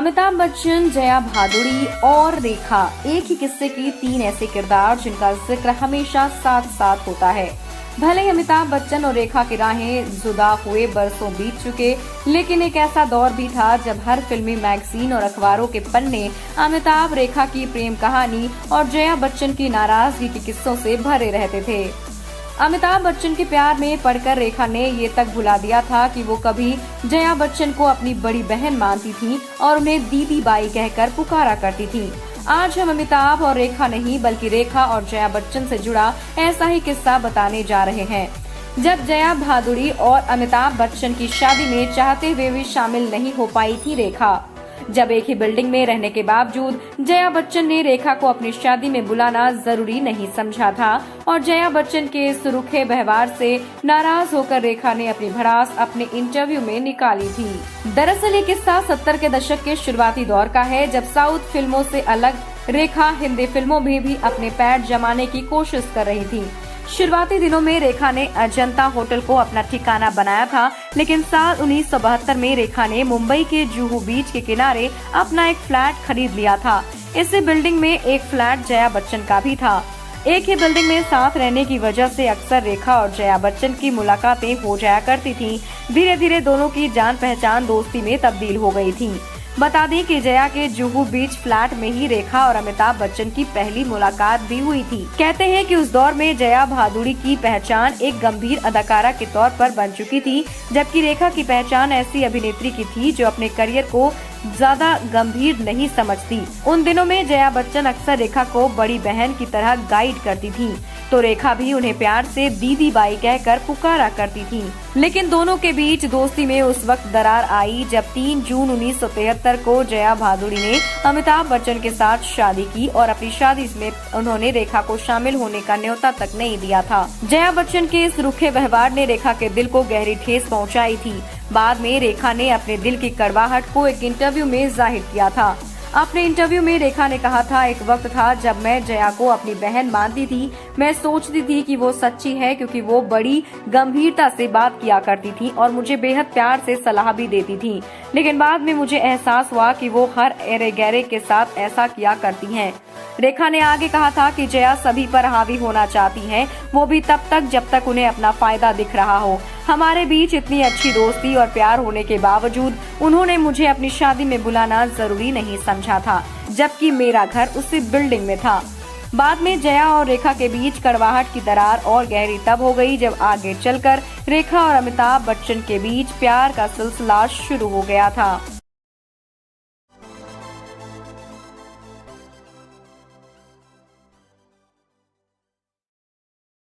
अमिताभ बच्चन, जया भादुड़ी और रेखा एक ही किस्से की तीन ऐसे किरदार जिनका जिक्र हमेशा साथ साथ होता है। भले ही अमिताभ बच्चन और रेखा की राहें जुदा हुए बरसों बीत चुके, लेकिन एक ऐसा दौर भी था जब हर फिल्मी मैगजीन और अखबारों के पन्ने अमिताभ रेखा की प्रेम कहानी और जया बच्चन की नाराजगी के किस्सों से भरे रहते थे। अमिताभ बच्चन के प्यार में पड़कर रेखा ने ये तक भुला दिया था कि वो कभी जया बच्चन को अपनी बड़ी बहन मानती थी और उन्हें दीदी बाई कहकर पुकारा करती थी। आज हम अमिताभ और रेखा नहीं बल्कि रेखा और जया बच्चन से जुड़ा ऐसा ही किस्सा बताने जा रहे हैं। जब जया भादुड़ी और अमिताभ बच्चन की शादी में चाहते हुए भी शामिल नहीं हो पाई थी रेखा। जब एक ही बिल्डिंग में रहने के बावजूद जया बच्चन ने रेखा को अपनी शादी में बुलाना जरूरी नहीं समझा था और जया बच्चन के इस रुखे व्यवहार से नाराज होकर रेखा ने अपनी भड़ास अपने इंटरव्यू में निकाली थी। दरअसल ये किस्सा 70 के दशक के शुरुआती दौर का है, जब साउथ फिल्मों से अलग रेखा हिंदी फिल्मों में भी अपने पैर जमाने की कोशिश कर रही थी। शुरुआती दिनों में रेखा ने अजंता होटल को अपना ठिकाना बनाया था, लेकिन साल 1972 में रेखा ने मुंबई के जुहू बीच के किनारे अपना एक फ्लैट खरीद लिया था। इसी बिल्डिंग में एक फ्लैट जया बच्चन का भी था। एक ही बिल्डिंग में साथ रहने की वजह से अक्सर रेखा और जया बच्चन की मुलाकातें हो जाया करती थीं। धीरे धीरे दोनों की जान पहचान दोस्ती में तब्दील हो गई थी। बता दें कि जया के जुहू बीच फ्लैट में ही रेखा और अमिताभ बच्चन की पहली मुलाकात भी हुई थी। कहते हैं कि उस दौर में जया भादुड़ी की पहचान एक गंभीर अदाकारा के तौर पर बन चुकी थी, जबकि रेखा की पहचान ऐसी अभिनेत्री की थी जो अपने करियर को ज्यादा गंभीर नहीं समझती। उन दिनों में जया बच्चन अक्सर रेखा को बड़ी बहन की तरह गाइड करती थी, तो रेखा भी उन्हें प्यार से दीदी बाई कहकर पुकारा करती थी। लेकिन दोनों के बीच दोस्ती में उस वक्त दरार आई जब 3 जून 1973 को जया भादुड़ी ने अमिताभ बच्चन के साथ शादी की और अपनी शादी में उन्होंने रेखा को शामिल होने का न्योता तक नहीं दिया था। जया बच्चन के इस रुखे व्यवहार ने रेखा के दिल को गहरी ठेस पहुंचाई थी। बाद में रेखा ने अपने दिल की कड़वाहट को एक इंटरव्यू में जाहिर किया था। अपने इंटरव्यू में रेखा ने कहा था, एक वक्त था जब मैं जया को अपनी बहन मानती थी। मैं सोचती थी कि वो सच्ची है क्योंकि वो बड़ी गंभीरता से बात किया करती थी और मुझे बेहद प्यार से सलाह भी देती थी। लेकिन बाद में मुझे एहसास हुआ कि वो हर एरे गहरे के साथ ऐसा किया करती हैं। रेखा ने आगे कहा था कि जया सभी पर हावी होना चाहती हैं, वो भी तब तक जब तक उन्हें अपना फायदा दिख रहा हो। हमारे बीच इतनी अच्छी दोस्ती और प्यार होने के बावजूद उन्होंने मुझे अपनी शादी में बुलाना जरूरी नहीं समझा था, जबकि मेरा घर उसी बिल्डिंग में था। बाद में जया और रेखा के बीच कड़वाहट की दरार और गहरी तब हो गई जब आगे चलकर रेखा और अमिताभ बच्चन के बीच प्यार का सिलसिला शुरू हो गया था।